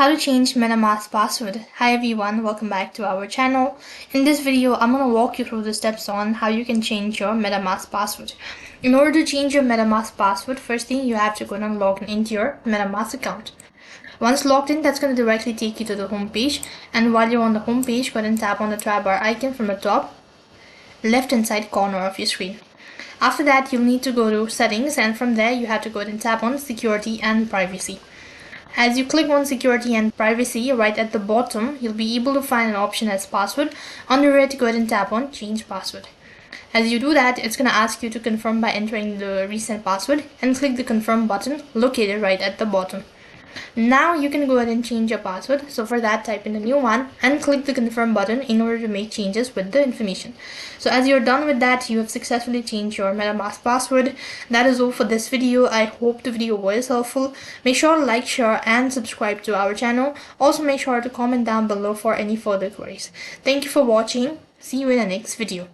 How to change MetaMask password. Hi everyone, welcome back to our channel. In this video, I'm going to walk you through the steps on how you can change your MetaMask password. In order to change your MetaMask password, first thing you have to go and log into your MetaMask account. Once logged in, that's going to directly take you to the home page. And while you're on the home page, go ahead and tap on the tab bar icon from the top left hand side corner of your screen. After that, you'll need to go to settings, and from there you have to go ahead and tap on security and privacy. As you click on security and privacy, right at the bottom, you'll be able to find an option as password. Under it, go ahead and tap on change password. As you do that, it's going to ask you to confirm by entering the reset password and click the confirm button located right at the bottom. Now you can go ahead and change your password. So for that, type in a new one and click the confirm button in order to make changes with the information. So as you're done with that, you have successfully changed your MetaMask password. That is all for this video. I hope the video was helpful. Make sure to like, share and subscribe to our channel. Also make sure to comment down below for any further queries. Thank you for watching. See you in the next video.